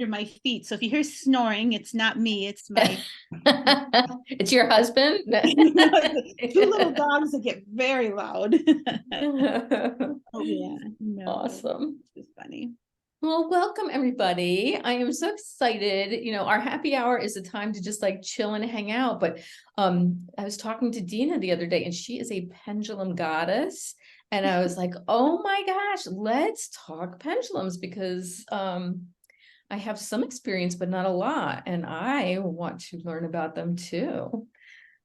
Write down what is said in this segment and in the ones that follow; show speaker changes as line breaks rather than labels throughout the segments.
under my feet. So if you hear snoring, it's not me, it's my
It's your husband?
two little dogs that get very loud. Oh yeah, no,
Awesome.
it's funny.
Well, welcome everybody. I am so excited. Our happy hour is a time to just like chill and hang out. But I was talking to Deanna the other day, and she is a pendulum goddess. And I was like, oh my gosh, let's talk pendulums because I have some experience, but not a lot. And I want to learn about them too.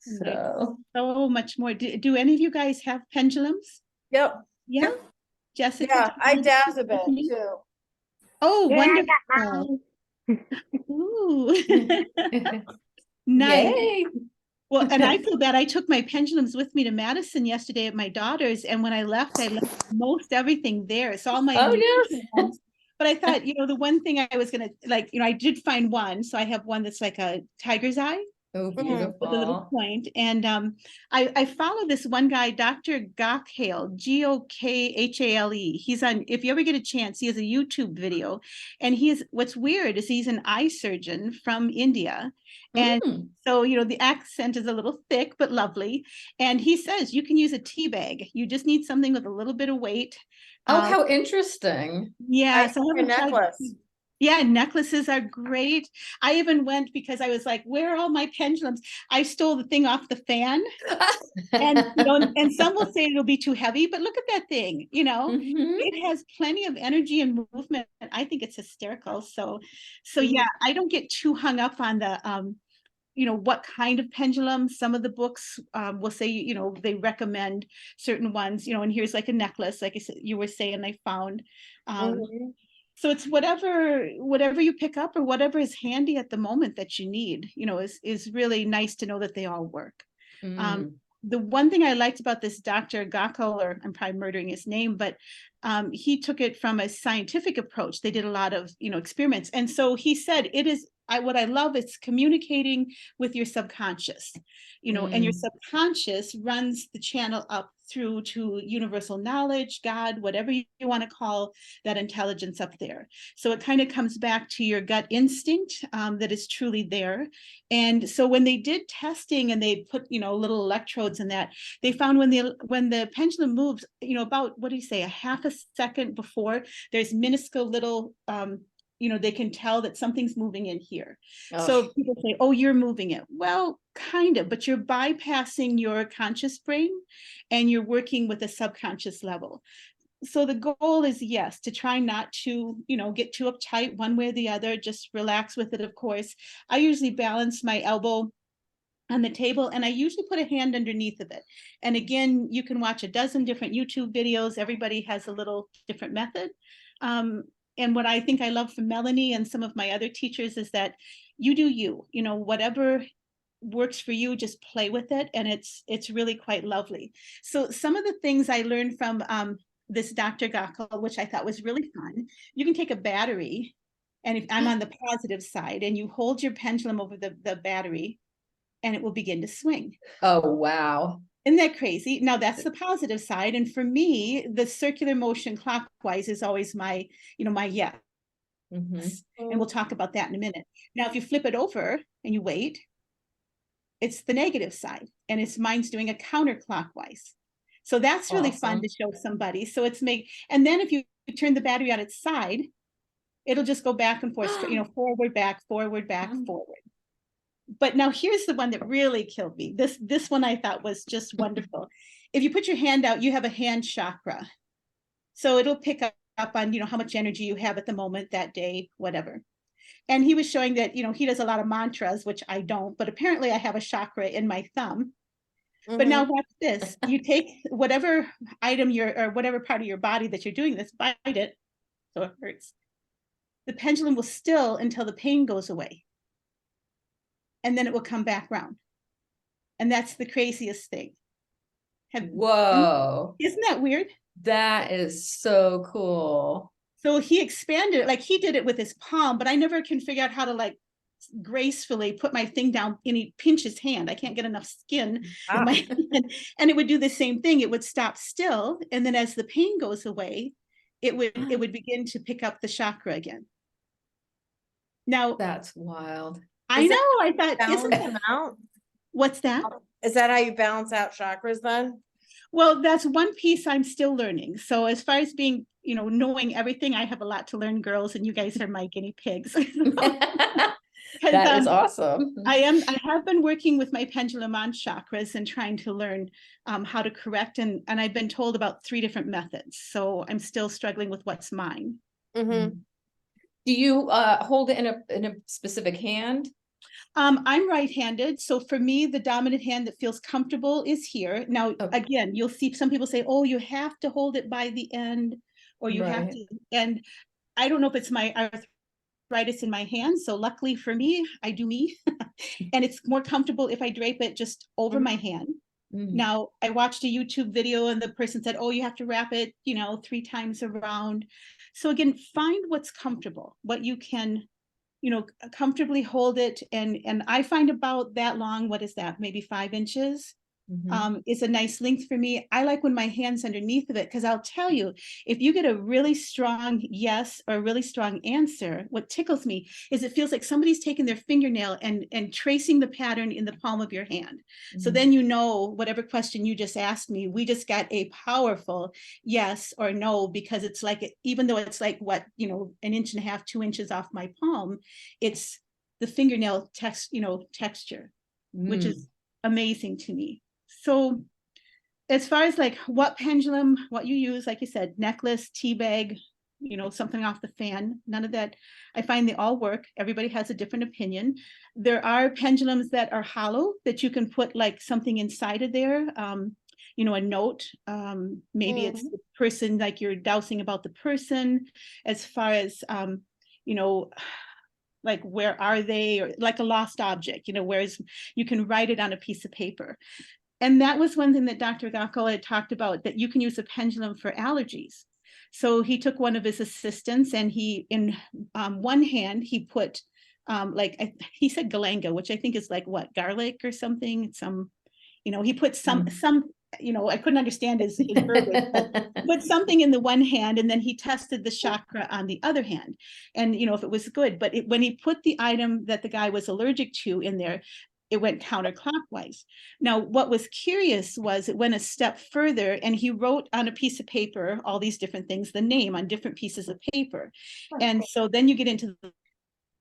There's
So,
so much more. Do any of you guys have pendulums?
Yep.
Yeah, Jessica,
Yeah,
do
I
you want to
dabs
speak
a
with
bit
me?
too.
Oh,
Yeah, I
wonderful.
got
Ooh, nice.
yay.
Well, and I feel bad. I took my pendulums with me to Madison yesterday at my daughter's, and when I left most everything there. It's all my
Oh
unusual
no.
ones. But I thought, the one thing I was gonna like, I did find one. So I have one that's like a tiger's eye
Oh,
with a little
beautiful.
point. And I follow this one guy, Dr. Gokhale, Gokhale. He's on, if you ever get a chance, he has a YouTube video. And what's weird is he's an eye surgeon from India. And
Mm.
so, the accent is a little thick, but lovely. And he says you can use a tea bag. You just need something with a little bit of weight.
Oh, how interesting.
Yeah,
I
so I
have a
haven't tried.
necklace.
Yeah, necklaces are great. I even went because I was like, where are all my pendulums? I stole the thing off the fan. And and some will say it'll be too heavy, but look at that thing,
Mhm.
it has plenty of energy and movement. And I think it's hysterical. So yeah, I don't get too hung up on the what kind of pendulum. Some of the books will say, they recommend certain ones, and here's like a necklace, like I said, you were saying, I found.
Mhm.
So it's whatever you pick up or whatever is handy at the moment that you need, is really nice to know that they all work. Um,
Mm.
the one thing I liked about this Dr. Gakko, or I'm probably murdering his name, but he took it from a scientific approach. They did a lot of, experiments. And so he said, what I love is communicating with your subconscious, and your
Mm.
subconscious runs the channel up through to universal knowledge, God, whatever you want to call that intelligence up there. So it kind of comes back to your gut instinct that is truly there. And so when they did testing and they put, little electrodes in that, they found when the pendulum moves, about, what do you say, a half a second before, there's minuscule little they can tell that something's moving in here.
Oh.
So people say, oh, you're moving it. Well, kind of, but you're bypassing your conscious brain and you're working with a subconscious level. So the goal is, yes, to try not to, get too uptight one way or the other, just relax with it, of course. I usually balance my elbow on the table and I usually put a hand underneath of it. And again, you can watch a dozen different YouTube videos. Everybody has a little different method. And what I think I love from Melanie and some of my other teachers is that you do you, whatever works for you, just play with it. And it's really quite lovely. So some of the things I learned from this Dr. Gakko, which I thought was really fun, you can take a battery, and if I'm on the positive side, and you hold your pendulum over the battery, and it will begin to swing.
Oh, wow.
Isn't that crazy? Now that's the positive side. And for me, the circular motion clockwise is always my yes.
Mhm.
And we'll talk about that in a minute. Now, if you flip it over and you wait, it's the negative side, and mine's doing a counterclockwise. So that's really fun to
Awesome.
show somebody. So and then if you turn the battery on its side, it'll just go back and forth, forward, back, forward, back, forward. But now here's the one that really killed me. This one I thought was just wonderful. If you put your hand out, you have a hand chakra. So it'll pick up on, how much energy you have at the moment, that day, whatever. And he was showing that, he does a lot of mantras, which I don't, but apparently I have a chakra in my thumb. But now watch this. You take whatever item or whatever part of your body that you're doing this, bite it, so it hurts. The pendulum will still until the pain goes away. And then it will come back round. And that's the craziest thing.
Whoa.
Isn't that weird?
That is so cool.
So he expanded it, like he did it with his palm, but I never can figure out how to like gracefully put my thing down, and he pinch his hand. I can't get enough skin with my hand. And it would do the same thing. It would stop still. And then as the pain goes away, it would begin to pick up the chakra again. Now,
That's wild.
I
Is that
know, I thought, isn't
balance
that,
them out?
what's that?
Is that how you balance out chakras then?
Well, that's one piece I'm still learning. So as far as being, knowing everything, I have a lot to learn, girls, and you guys are my guinea pigs.
That is awesome.
I have been working with my pendulum on chakras and trying to learn how to correct, and I've been told about 3 different methods. So I'm still struggling with what's mine.
Mm-hmm.
Do you hold it in a specific hand?
I'm right-handed, so for me, the dominant hand that feels comfortable is here. Now,
Okay.
again, you'll see some people say, "Oh, you have to hold it by the end, or you have
Right.
to," and I don't know if it's my arthritis in my hand. So luckily for me, I do me, and it's more comfortable if I drape it just over my hand. Now, I watched a YouTube video and the person said, "Oh, you have to wrap it, 3 times around." So again, find what's comfortable, what you can, comfortably hold it. And I find about that long, what is that, maybe 5 inches? Is a nice length for me. I like when my hand's underneath of it, because I'll tell you, if you get a really strong yes or a really strong answer, what tickles me is it feels like somebody's taken their fingernail and tracing the pattern in the palm of your hand. So then whatever question you just asked me, we just got a powerful yes or no, because it's like, even though it's like what, 1.5 inches, 2 inches off my palm, it's the fingernail texture, which is amazing to me. So as far as like what pendulum, what you use, like you said, necklace, tea bag, something off the fan, none of that. I find they all work. Everybody has a different opinion. There are pendulums that are hollow that you can put like something inside of there, a note. Maybe it's the person, like you're dowsing about the person, as far as, like where are they, or like a lost object, whereas you can write it on a piece of paper. And that was one thing that Dr. Gackel had talked about, that you can use a pendulum for allergies. So he took one of his assistants and he, in one hand, he put he said galanga, which I think is like what, garlic or something, he put some, I couldn't understand his verbiage, but put something in the one hand, and then he tested the chakra on the other hand. And, if it was good, but when he put the item that the guy was allergic to in there, it went counterclockwise. Now, what was curious was it went a step further, and he wrote on a piece of paper all these different things, the name on different pieces of paper. And so then you get into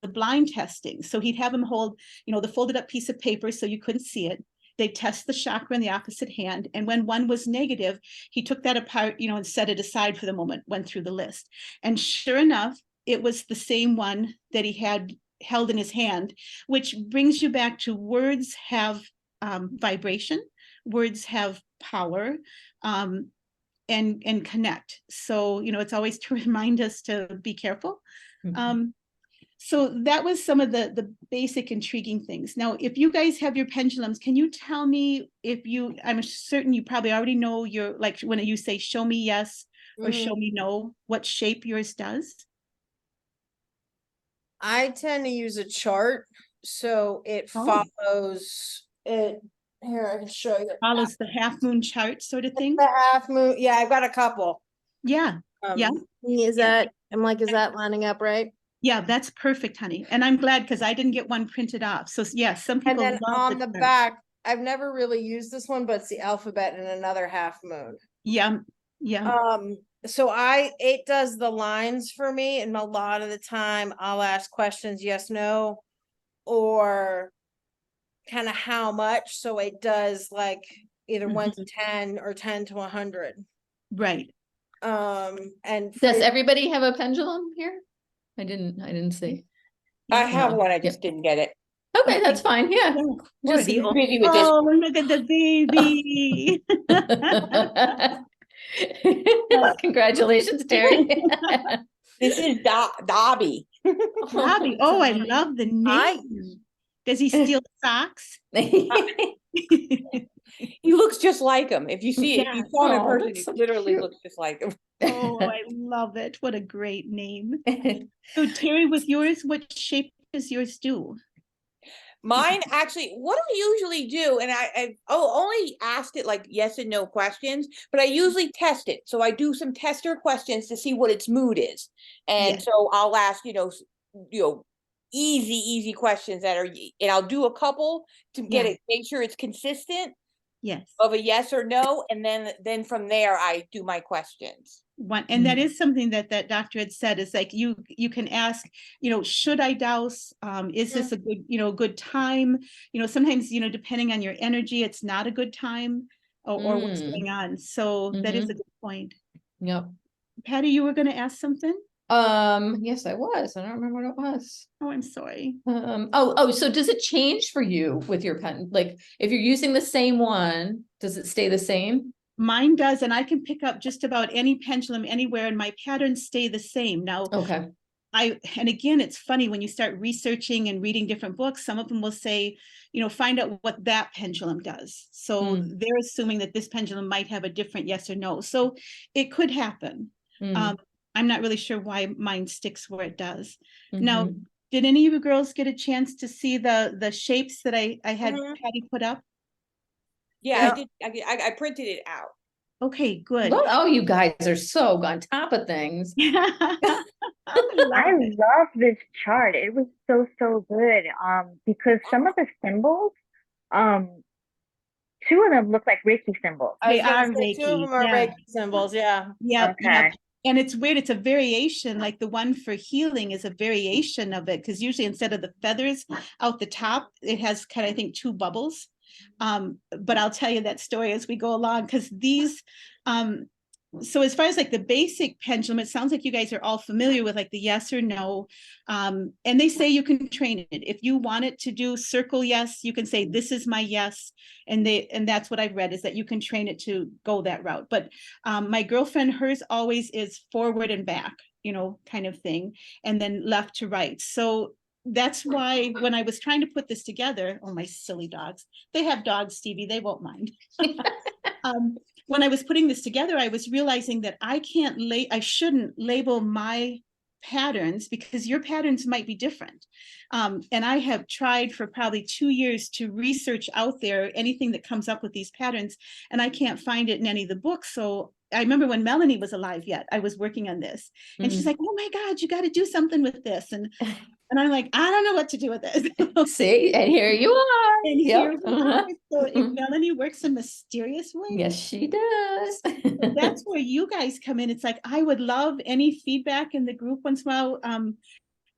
the blind testing. So he'd have him hold, the folded up piece of paper so you couldn't see it. They test the chakra in the opposite hand. And when one was negative, he took that apart, and set it aside for the moment, went through the list. And sure enough, it was the same one that he had held in his hand, which brings you back to words have vibration, words have power, and connect. So, it's always to remind us to be careful. So that was some of the basic intriguing things. Now, if you guys have your pendulums, can you tell me I'm certain you probably already know your, like when you say show me yes or show me no, what shape yours does?
I tend to use a chart, so it follows it. Here, I can show you.
Follows the half moon chart sort of thing?
The half moon. Yeah, I've got a couple.
Yeah. Yeah.
Is that lining up right?
Yeah, that's perfect, honey. And I'm glad, because I didn't get one printed off. So yeah, some
And
people
then
love
on the back, I've never really used this one, but it's the alphabet and another half moon.
Yeah. Yeah.
So it does the lines for me, and a lot of the time I'll ask questions, yes, no, or kind of how much. So it does like either 1 to 10 or 10 to 100.
Right.
And
Does everybody have a pendulum here? I didn't see.
I have
No.
one, I just didn't get it.
Okay, that's fine. Yeah. Just
Busy with this.
Oh, look at the baby.
Congratulations, Terry.
This is Dobby.
Bobby. Oh, I love the name. Does he steal socks?
He looks just like him. If you see it, if you saw him in
Oh,
person,
that's
he
so
literally
cute.
looks just like him.
Oh, I love it. What a great name. So Terry, with yours, what shape does yours do?
Mine actually, what I usually do, and I only asked it like yes and no questions, but I usually test it. So I do some tester questions to see what its mood is. And
Yeah.
so I'll ask, easy questions that are, and I'll do a couple to get
Yeah.
it, make sure it's consistent
Yes.
of a yes or no, and then from there I do my questions.
And that is something that that doctor had said, is like, you can ask, should I douse? Is this a good, good time? Sometimes, depending on your energy, it's not a good time, or what's going on. So that is a good point.
Yep.
Patty, you were going to ask something?
Yes, I was. I don't remember what it was.
Oh, I'm sorry.
So does it change for you with your pen? Like, if you're using the same one, does it stay the same?
Mine does, and I can pick up just about any pendulum anywhere, and my patterns stay the same. Now,
Okay.
and again, it's funny when you start researching and reading different books, some of them will say, find out what that pendulum does. So they're assuming that this pendulum might have a different yes or no. So it could happen. I'm not really sure why mine sticks where it does. Now, did any of you girls get a chance to see the shapes that I had Patty put up?
Yeah, I did. I printed it out.
Okay, good.
Well, oh, you guys are so on top of things.
I love this chart. It was so good. Because some of the symbols, two of them look like Reiki symbols.
I was
They
gonna
are
say, two of
Reiki,
them are
yeah.
Reiki symbols, yeah.
Yep,
Okay.
yep. And it's weird, it's a variation, like the one for healing is a variation of it, because usually instead of the feathers out the top, it has kind of, I think, 2 bubbles. But I'll tell you that story as we go along, because these, so as far as like the basic pendulum, it sounds like you guys are all familiar with like the yes or no. And they say you can train it. If you want it to do circle yes, you can say, this is my yes. And that's what I've read, is that you can train it to go that route. But my girlfriend, hers always is forward and back, kind of thing, and then left to right. So that's why when I was trying to put this together, oh, my silly dogs, they have dogs, Stevie, they won't mind. When I was putting this together, I was realizing that I shouldn't label my patterns, because your patterns might be different. And I have tried for probably 2 years to research out there anything that comes up with these patterns, and I can't find it in any of the books. So I remember when Melanie was alive yet, I was working on this, and she's like, oh my God, you got to do something with this. And I'm like, I don't know what to do with this.
See, and here you are.
And
Yep.
here we are. So if Melanie works in mysterious ways,
Yes, she does.
that's where you guys come in. It's like, I would love any feedback in the group once in a while.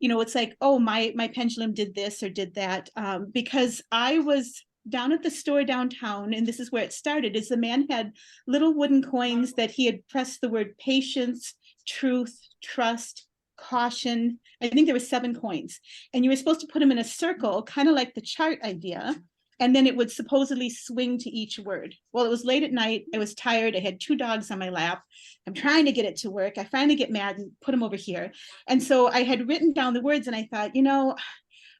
It's like, oh, my pendulum did this or did that. Because I was down at the store downtown, and this is where it started, is the man had little wooden coins that he had pressed the word patience, truth, trust, caution. I think there were 7 coins, and you were supposed to put them in a circle, kind of like the chart idea. And then it would supposedly swing to each word. Well, it was late at night. I was tired. I had 2 dogs on my lap. I'm trying to get it to work. I finally get mad and put them over here. And so I had written down the words, and I thought,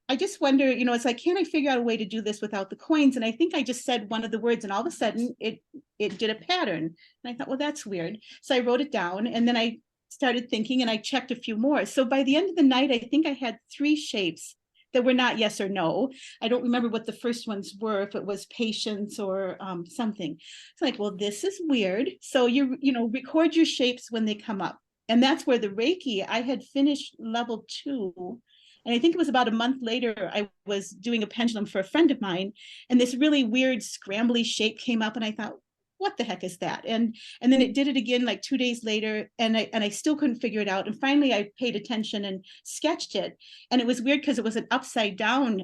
I just wonder, it's like, can I figure out a way to do this without the coins? And I think I just said one of the words, and all of a sudden it did a pattern. And I thought, well, that's weird. So I wrote it down, and then I started thinking, and I checked a few more. So by the end of the night, I think I had 3 shapes that were not yes or no. I don't remember what the first ones were, if it was patience or something. It's like, well, this is weird. So you record your shapes when they come up. And that's where the Reiki, I had finished level 2. And I think it was about a month later, I was doing a pendulum for a friend of mine, and this really weird scrambly shape came up, and I thought, what the heck is that? And then it did it again like 2 days later, and I still couldn't figure it out. And finally I paid attention and sketched it. And it was weird because it was an upside down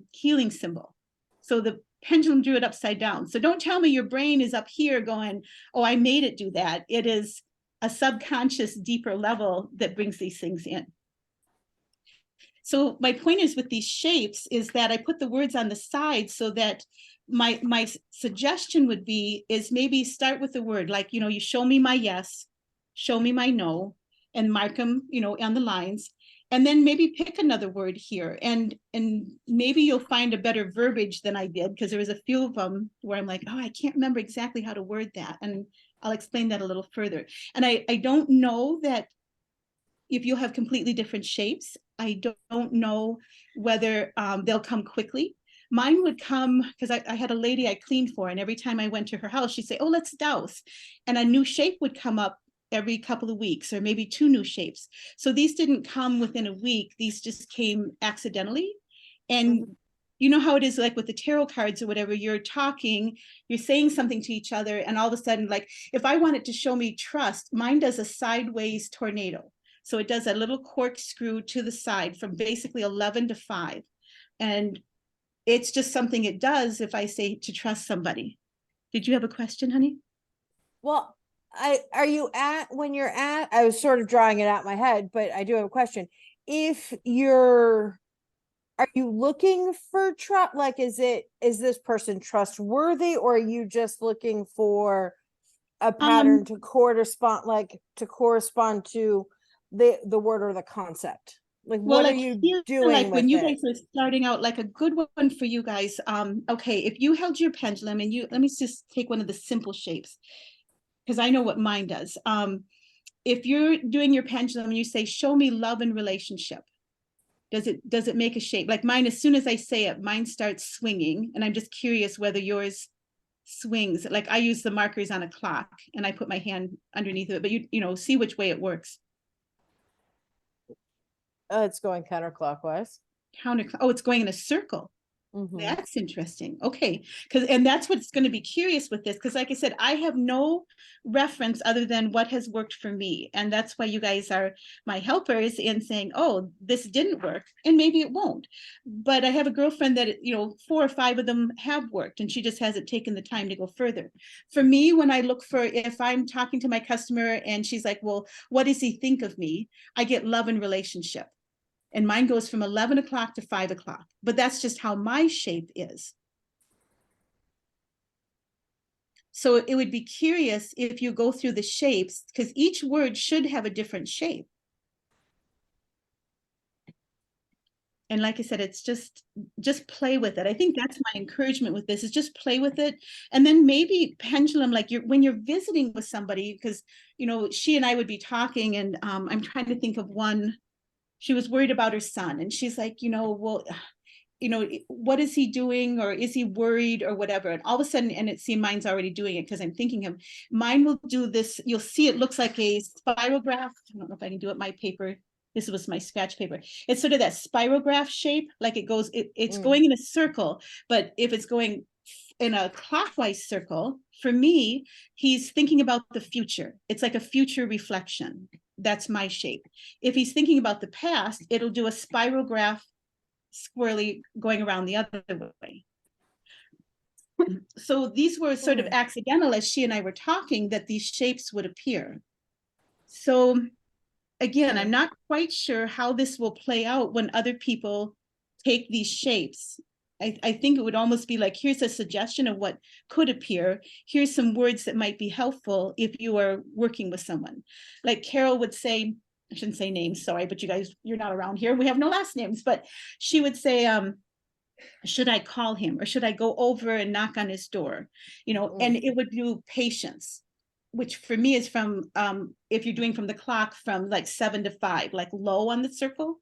healing symbol. So the pendulum drew it upside down. So don't tell me your brain is up here going, oh, I made it do that. It is a subconscious deeper level that brings these things in. So my point is with these shapes is that I put the words on the side so that my suggestion would be is maybe start with the word, like, you show me my yes, show me my no, and mark them, on the lines, and then maybe pick another word here, and maybe you'll find a better verbiage than I did, because there was a few of them where I'm like, oh, I can't remember exactly how to word that, and I'll explain that a little further. And I don't know that if you'll have completely different shapes. I don't know whether they'll come quickly. Mine would come because I had a lady I cleaned for, and every time I went to her house, she'd say, oh, let's douse. And a new shape would come up every couple of weeks, or maybe 2 new shapes. So these didn't come within a week. These just came accidentally. And you know how it is, like with the tarot cards or whatever, you're talking, you're saying something to each other, and all of a sudden, like if I want it to show me trust, mine does a sideways tornado. So it does a little corkscrew to the side from basically 11 to 5. And it's just something it does if I say to trust somebody. Did you have a question, honey?
Well, are you at, when you're at, I was sort of drawing it out in my head, but I do have a question. If you're, are you looking for trust? Like, is this person trustworthy, or are you just looking for a pattern to correspond, like to correspond to the word or the concept? Like,
Well,
what
like,
are you
feel
doing
like when
with
you
it?
guys are starting out, like a good one for you guys. Okay, if you held your pendulum and you, let me just take one of the simple shapes, because I know what mine does. If you're doing your pendulum and you say, show me love and relationship, does it make a shape? Like mine, as soon as I say it, mine starts swinging, and I'm just curious whether yours swings. Like I use the markers on a clock and I put my hand underneath it, but you know, see which way it works.
It's going counterclockwise.
Oh, it's going in a circle. That's interesting. Okay, and that's what's going to be curious with this, because like I said, I have no reference other than what has worked for me, and that's why you guys are my helpers in saying, oh, this didn't work, and maybe it won't. But I have a girlfriend that, you know, 4 or 5 of them have worked, and she just hasn't taken the time to go further. For me, when I look for, if I'm talking to my customer and she's like, well, what does he think of me? I get love and relationship. And mine goes from 11 o'clock to 5 o'clock, but that's just how my shape is. So it would be curious if you go through the shapes, because each word should have a different shape. And like I said, it's just play with it. I think that's my encouragement with this, is just play with it. And then maybe pendulum, like when you're visiting with somebody, because, you know, she and I would be talking, and I'm trying to think of one. She was worried about her son, and she's like, you know, well, you know, what is he doing, or is he worried, or whatever? And all of a sudden, and it seems mine's already doing it because I'm thinking him. Mine will do this. You'll see it looks like a spirograph. I don't know if I can do it. My paper. This was my scratch paper. It's sort of that spirograph shape, like it goes. It's going in a circle, but if it's going in a clockwise circle, for me, he's thinking about the future. It's like a future reflection. That's my shape. If he's thinking about the past, it'll do a spirograph squirrely going around the other way. So these were sort of accidental as she and I were talking, that these shapes would appear. So again, I'm not quite sure how this will play out when other people take these shapes. I think it would almost be like, here's a suggestion of what could appear. Here's some words that might be helpful if you are working with someone. Like Carol would say, I shouldn't say names, sorry, but you guys, you're not around here. We have no last names, but she would say, should I call him, or should I go over and knock on his door? You know, and it would do patience, which for me is from, if you're doing from the clock from like 7 to 5, like low on the circle.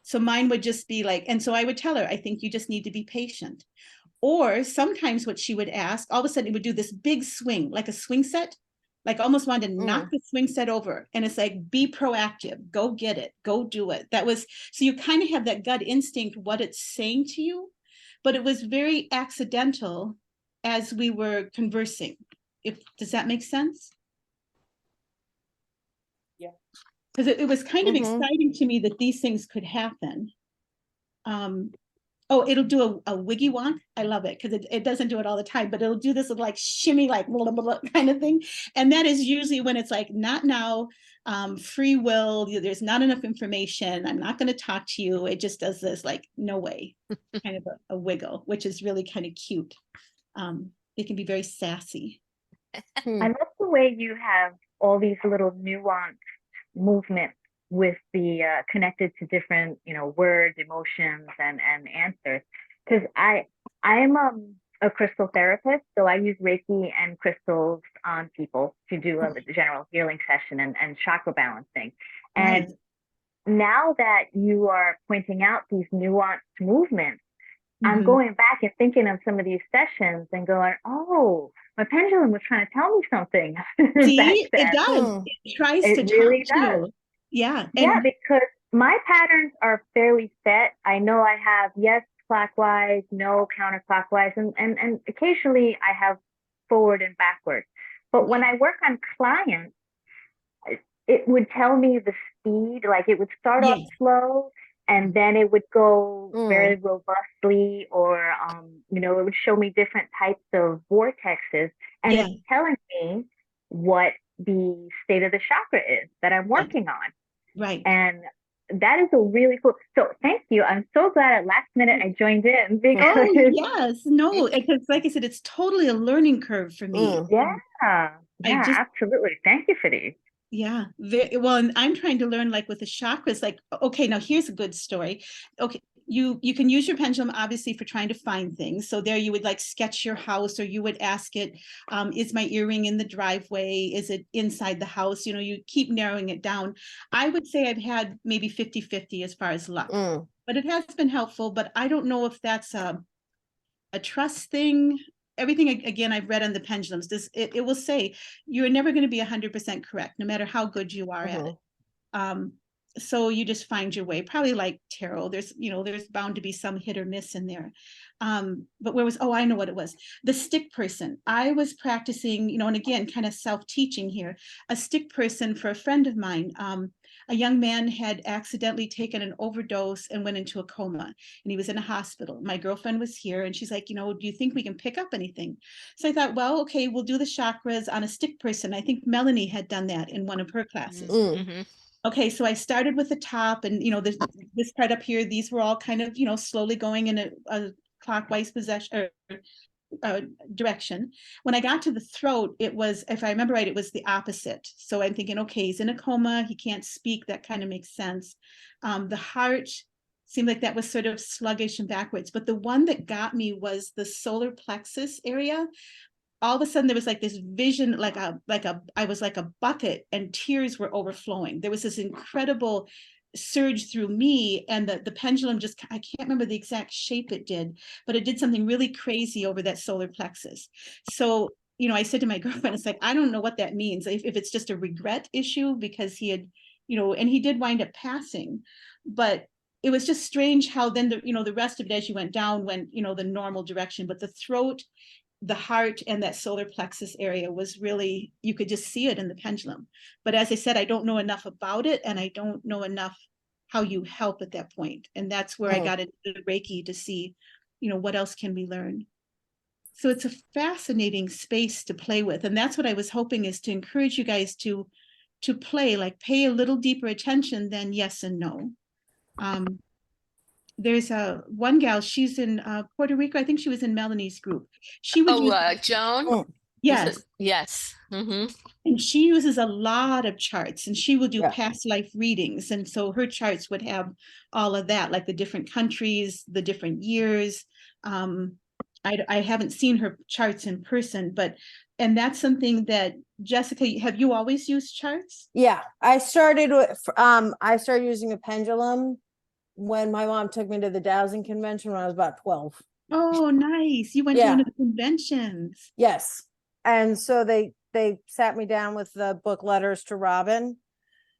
So mine would just be like, and so I would tell her, I think you just need to be patient. Or sometimes what she would ask, all of a sudden it would do this big swing, like a swing set, like almost wanted to knock the swing set over. And it's like, be proactive, go get it, go do it. That was, so you kind of have that gut instinct, what it's saying to you, but it was very accidental as we were conversing. Does that make sense?
Yeah.
Because it was kind of exciting to me that these things could happen. Oh, it'll do a wiggy wonk. I love it because it doesn't do it all the time, but it'll do this like shimmy, like blah, blah, blah, kind of thing. And that is usually when it's like, not now, free will, there's not enough information. I'm not going to talk to you. It just does this like, no way, kind of a wiggle, which is really kind of cute. It can be very sassy.
I love the way you have all these little nuanced movements with the connected to different, you know, words, emotions, and answers. Because I am a crystal therapist, so I use Reiki and crystals on people to do a general healing session and chakra balancing. And now that you are pointing out these nuanced movements, I'm going back and thinking of some of these sessions and going, oh, my pendulum was trying to tell me something back
See, it
then.
does.
Hmm.
It tries
It
to talk
really
to
does.
you. Yeah.
Yeah,
And
because my patterns are fairly set. I know I have yes clockwise, no counterclockwise, and occasionally I have forward and backward. But when I work on clients, it would tell me the speed, like it would start off
yes,
slow and then it would go very
Mm.
robustly, or it would show me different types of vortexes, and
yeah,
it's telling me what the state of the chakra is that I'm
right,
working on.
right.
And that is a really cool. So thank you. I'm so glad at last minute I joined in
Oh,
because
yes. No, because like I said, it's totally a learning curve for me.
Mm.
yeah,
I
yeah,
just,
absolutely. Thank you for these.
yeah, well, and I'm trying to learn like with the chakras, like, okay, now here's a good story. Okay, you can use your pendulum obviously for trying to find things. So there you would like sketch your house, or you would ask it, is my earring in the driveway? Is it inside the house? You keep narrowing it down. I would say I've had maybe 50-50 as far as luck,
Mm.
but it has been helpful. But I don't know if that's a trust thing. Everything again I've read on the pendulums, it will say you're never going to be 100% correct, no matter how good you are at it. So you just find your way, probably like tarot. There's bound to be some hit or miss in there. But I know what it was. The stick person. I was practicing, and again, kind of self-teaching here, a stick person for a friend of mine. A young man had accidentally taken an overdose and went into a coma, and he was in a hospital. My girlfriend was here and she's like, do you think we can pick up anything? So I thought, well, okay, we'll do the chakras on a stick person. I think Melanie had done that in one of her classes.
Mm-hmm.
Okay, so I started with the top, and this part up here, these were all kind of slowly going in a clockwise direction. When I got to the throat, it was, if I remember right, it was the opposite. So I'm thinking, okay, he's in a coma, he can't speak, that kind of makes sense. The heart seemed like that was sort of sluggish and backwards, but the one that got me was the solar plexus area. All of a sudden there was like this vision, I was like a bucket, and tears were overflowing. There was this incredible surge through me, and the pendulum just, I can't remember the exact shape it did, but it did something really crazy over that solar plexus. So I said to my girlfriend, it's like, I don't know what that means, if it's just a regret issue, because he had, and he did wind up passing, but it was just strange how then the rest of it as you went down went the normal direction, but the throat, the heart, and that solar plexus area was really, you could just see it in the pendulum. But as I said, I don't know enough about it, and I don't know enough how you help at that point. And that's where I got into Reiki to see, what else can we learn? So it's a fascinating space to play with. And that's what I was hoping, is to encourage you guys to play, like pay a little deeper attention than yes and no. There's one gal, she's in Puerto Rico. I think she was in Melanie's group. She would use,
Joan?
Mm.
yes,
Yes. Mm-hmm.
and she uses a lot of charts, and she will do
Yeah.
past life readings. And so her charts would have all of that, like the different countries, the different years. I haven't seen her charts in person, and that's something that, Jessica, have you always used charts?
Yeah, I started using a pendulum when my mom took me to the dowsing convention when I was about 12.
Oh, nice. You went to
Yeah.
one of the conventions.
Yes. And so they sat me down with the book Letters to Robin,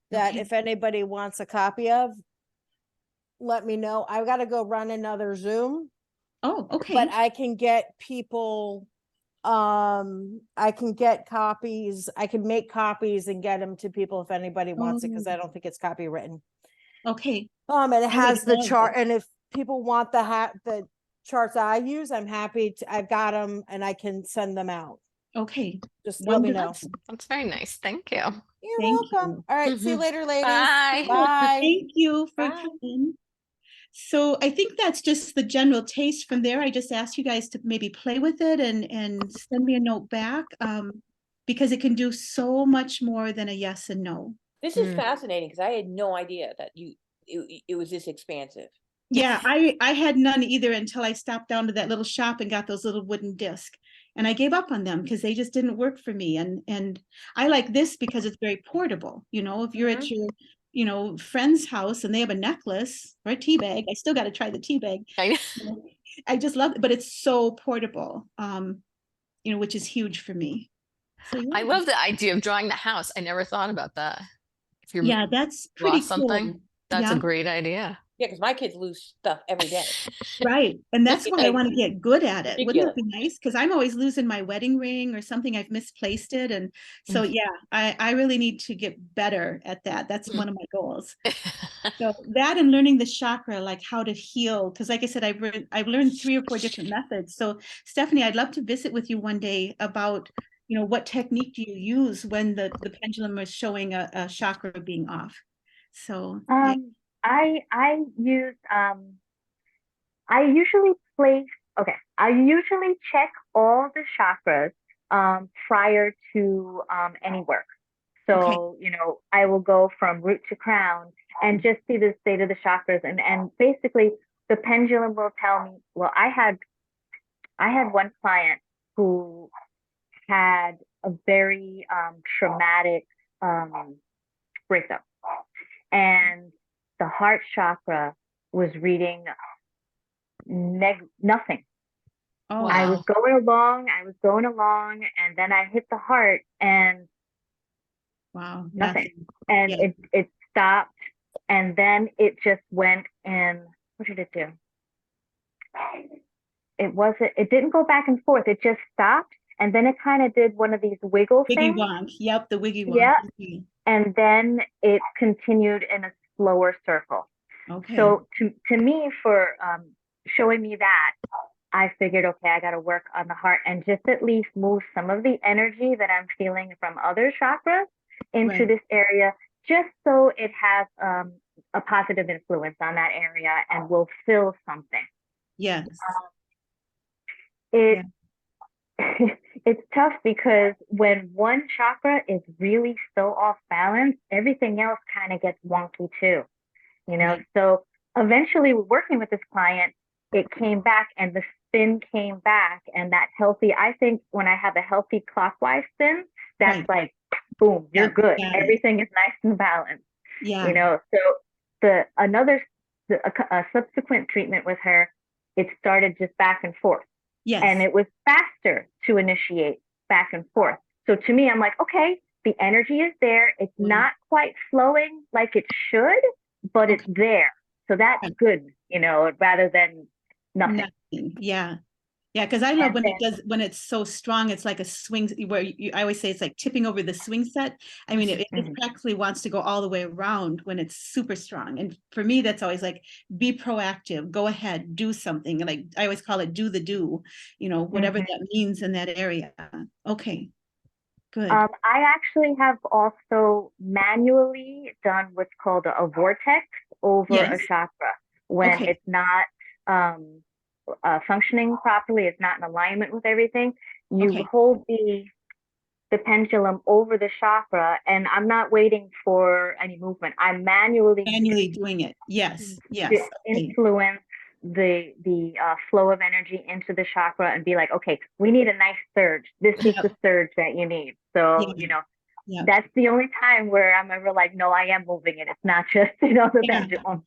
that
Okay.
if anybody wants a copy of, let me know. I've got to go run another Zoom,
Oh, okay.
but I can get people, I can get copies. I can make copies and get them to people if anybody wants it, because I don't think it's copywritten.
Okay.
And it has the
love
chart,
it.
and if people want the charts I use, I'm happy to, I've got them and I can send them out.
Okay.
Just let me know.
Wonderful.
That's very nice. Thank you.
You're
Thank
welcome.
you.
All right. See you
Mhm.
later, ladies.
Bye.
Bye.
Thank you for
Bye.
coming. So I think that's just the general taste. From there, I just ask you guys to maybe play with it and send me a note back, because it can do so much more than a yes and no.
This is fascinating, because I had no idea that it was this expansive.
Yeah, I had none either until I stopped down to that little shop and got those little wooden discs. And I gave up on them because they just didn't work for me. And I like this because it's very portable. If you're at your, friend's house and they have a necklace or a tea bag, I still got to try the tea bag.
I
I just love it, but it's so portable. which is huge for me. So
I
yeah.
love the idea of drawing the house. I never thought about that. If you
Yeah, that's pretty
lost something,
cool.
that's
Yeah.
a great idea.
Yeah, because my kids lose stuff every day.
Right. And that's why I
Like,
want to get good at it. Wouldn't that
ridiculous.
be nice? Because I'm always losing my wedding ring or something. I've misplaced it. And so, yeah, I really need to get better at that. That's one of my goals. So that and learning the chakra, like how to heal. Because like I said, I've learned 3 or 4 different methods. So Stephanie, I'd love to visit with you one day about, what technique do you use when the pendulum is showing a chakra being off? So yeah.
I use I usually place, okay, I usually check all the chakras prior to any work.
Okay.
So, I will go from root to crown and just see the state of the chakras. And basically the pendulum will tell me, well, I had one client who had a very traumatic breakup. And the heart chakra was reading nothing.
Oh,
I was
Wow.
going along, and then I hit the heart and
wow.
nothing. And
Yeah.
it stopped, and then it just went in. What did it do? It didn't go back and forth. It just stopped, and then it kind of did one of these wiggle
Wiggy
things.
wonk. Yep, the wiggy wonk.
Yeah.
Okay.
And then it continued in a slower circle.
Okay.
So to me, for showing me that, I figured, okay, I got to work on the heart and just at least move some of the energy that I'm feeling from other chakras into
Right.
this area, just so it has a positive influence on that area and will fill something.
Yes.
It it's tough because when one chakra is really so off balance, everything else kind of gets wonky too.
Right.
So eventually working with this client, it came back and the spin came back, and that healthy, I think when I have a healthy clockwise spin, that's
Right.
like, boom, you're
Yep,
good.
got it.
Everything is nice and balanced,
Yeah.
So a subsequent treatment with her, it started just back and forth.
Yes.
And it was faster to initiate back and forth. So to me, I'm like, okay, the energy is there. It's not quite flowing like it should, but it's there. So that's
Right.
good, rather than nothing.
Nothing. Yeah. Yeah, because I love
And
when it's so strong, it's like a swing where I always say it's like tipping over the swing set. I mean, it
Mhm.
practically wants to go all the way around when it's super strong. And for me, that's always like, be proactive, go ahead, do something. Like I always call it do the do, whatever
Mhm.
that means in that area. Okay, good.
I actually have also manually done what's called a vortex over a
Yes.
chakra when
Okay.
it's not functioning properly, it's not in alignment with everything. You
Okay.
hold the pendulum over the chakra, and I'm not waiting for any movement. I'm manually
doing it. Yes. Yes.
to
Okay.
influence the flow of energy into the chakra and be like, okay, we need a nice surge. This is the surge that you need. So,
Yeah. Yeah.
that's the only time where I'm ever like, no, I am moving it. It's not just, the
Yeah.
pendulum.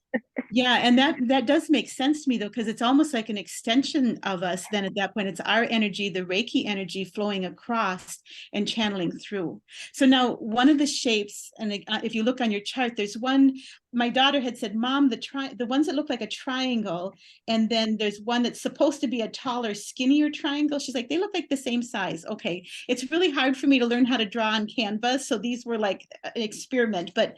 Yeah, and that does make sense to me though, because it's almost like an extension of us. Then at that point, it's our energy, the Reiki energy flowing across and channeling through. So now one of the shapes, and if you look on your chart, there's one. My daughter had said, "Mom, the ones that look like a triangle, and then there's one that's supposed to be a taller, skinnier triangle." She's like, "They look like the same size." Okay, it's really hard for me to learn how to draw on canvas, so these were like an experiment. But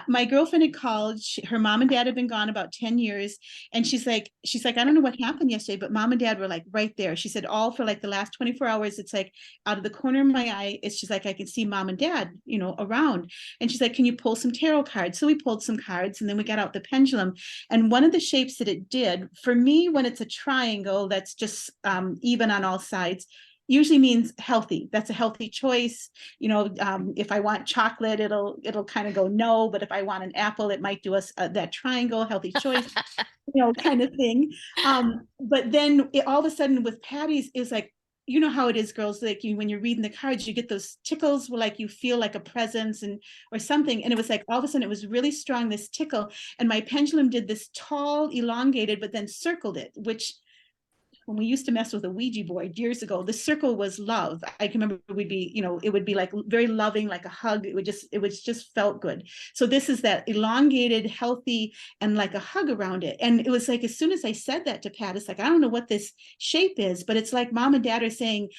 my girlfriend had called. Her mom and dad had been gone about 10 years, and she's like, I don't know what happened yesterday, but mom and dad were like right there. She said, all for like the last 24 hours, it's like out of the corner of my eye, it's just like I can see mom and dad, around. And she's like, can you pull some tarot cards? So we pulled some cards, and then we got out the pendulum. And one of the shapes that it did for me, when it's a triangle that's just even on all sides, usually means healthy. That's a healthy choice. If I want chocolate, it'll kind of go no, but if I want an apple, it might do us that triangle, healthy choice, kind of thing. But then all of a sudden with Patty's is like, you know how it is, girls, like when you're reading the cards, you get those tickles where like you feel like a presence or something. And it was like all of a sudden it was really strong, this tickle. And my pendulum did this tall, elongated, but then circled it, which when we used to mess with a Ouija board years ago, the circle was love. I can remember it would be, it would be like very loving, like a hug. It was just felt good. So this is that elongated, healthy, and like a hug around it. And it was like, as soon as I said that to Pat, it's like, I don't know what this shape is, but it's like mom and dad are saying,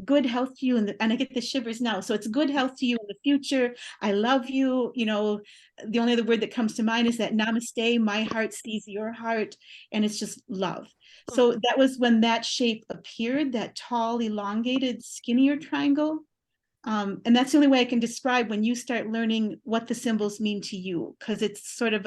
good health to you. And I get the shivers now. So it's good health to you in the future. I love you. The only other word that comes to mind is that namaste, my heart sees your heart. And it's just love. So that was when that shape appeared, that tall, elongated, skinnier triangle. And that's the only way I can describe when you start learning what the symbols mean to you, because it's sort of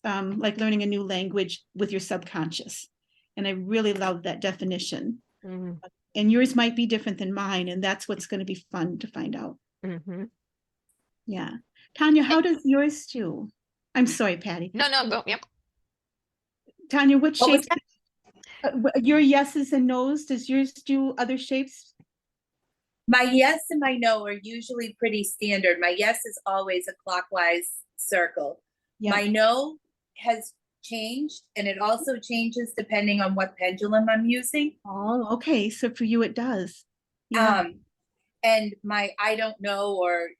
like learning a new language with your subconscious. And I really love that definition.
Mm-hmm.
And yours might be different than mine, and that's what's going to be fun to find out.
Mm-hmm.
Yeah. Tanya, how does yours do? I'm sorry, Patty.
No, go. Yep.
Tanya, what
What was
shape? Your yeses and nos, does yours do other shapes?
My yes and my no are usually pretty standard. My yes is always a clockwise circle.
Yeah.
My no has changed, and it also changes depending on what pendulum I'm using.
Oh, okay. So for you, it does. Yeah.
And my I don't know or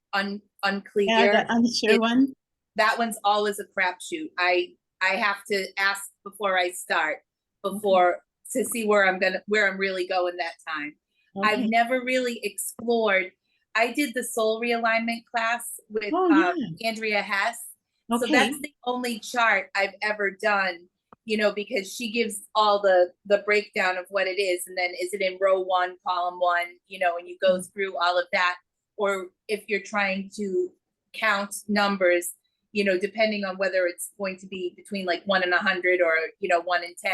unclear.
Yeah, the unsure one.
That one's always a crapshoot. I have to ask before I start, to see where I'm really going that time.
Okay.
I've never really explored. I did the soul realignment class with Andrea Hess.
Okay.
So that's the only chart I've ever done, because she gives all the breakdown of what it is. And then is it in row 1, column 1, and you go through all of that. Or if you're trying to count numbers, depending on whether it's going to be between like 1 and 100 or, 1 and 10,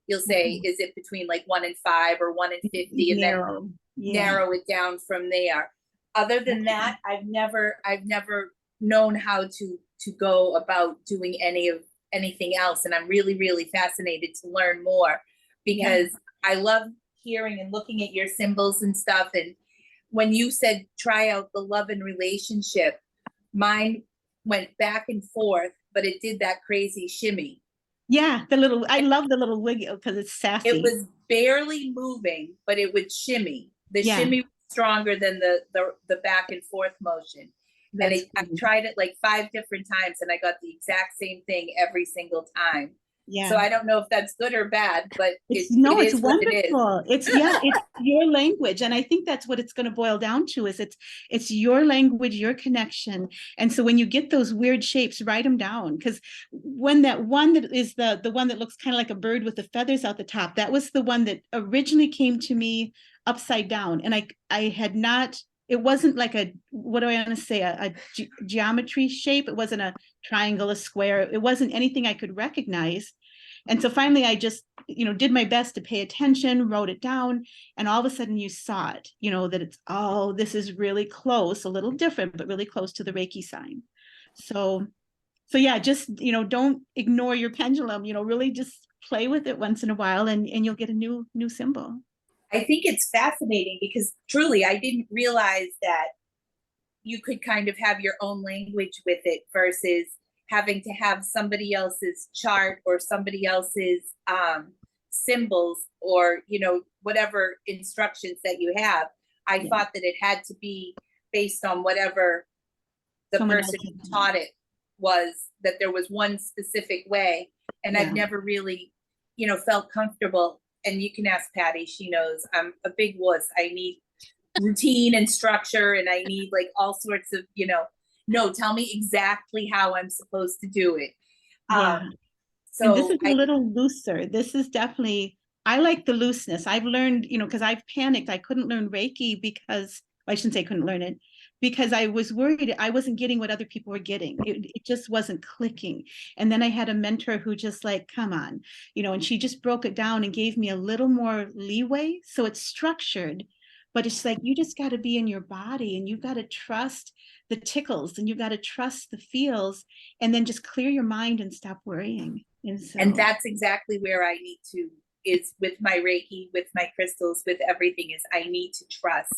you'll say, is it between like 1 and 5 or 1 and 50, and then narrow it down from there. Other than that, I've never known how to go about doing anything else. And I'm really, really fascinated to learn more, because I love hearing and looking at your symbols and stuff. And when you said try out the love and relationship, mine went back and forth, but it did that crazy shimmy.
Yeah, I love the little wiggle because it's sassy.
It was barely moving, but it would shimmy. The shimmy was stronger than the back and forth motion. And I tried it like 5 different times, and I got the exact same thing every single time. Yeah. So I don't know if that's good or bad, but
it's
wonderful.
It's your language. And I think that's what it's going to boil down to is it's your language, your connection. And so when you get those weird shapes, write them down. Because when that one that is the one that looks kind of like a bird with the feathers out the top, that was the one that originally came to me upside down. And I had not, it wasn't like a geometry shape. It wasn't a triangle, a square. It wasn't anything I could recognize. And so finally, I just, did my best to pay attention, wrote it down, and all of a sudden you saw it, that it's, this is really close, a little different, but really close to the Reiki sign. So yeah, just, don't ignore your pendulum, really just play with it once in a while and you'll get a new symbol.
I think it's fascinating because truly, I didn't realize that you could kind of have your own language with it versus having to have somebody else's chart or somebody else's symbols or, whatever instructions that you have. I thought that it had to be based on whatever the person who taught it was, that there was one specific way. And I've never really, felt comfortable. And you can ask Patty, she knows I'm a big wuss. I need routine and structure, and I need like all sorts of, no, tell me exactly how I'm supposed to do it.
So and this is a little looser. This is definitely, I like the looseness. I've learned, because I've panicked. I couldn't learn Reiki because, I shouldn't say couldn't learn it, because I was worried I wasn't getting what other people were getting. It just wasn't clicking. And then I had a mentor who just like, come on, and she just broke it down and gave me a little more leeway. So it's structured, but it's like, you just got to be in your body and you've got to trust the tickles and you've got to trust the feels and then just clear your mind and stop worrying.
And that's exactly where I need to, is with my Reiki, with my crystals, with everything, is I need to trust.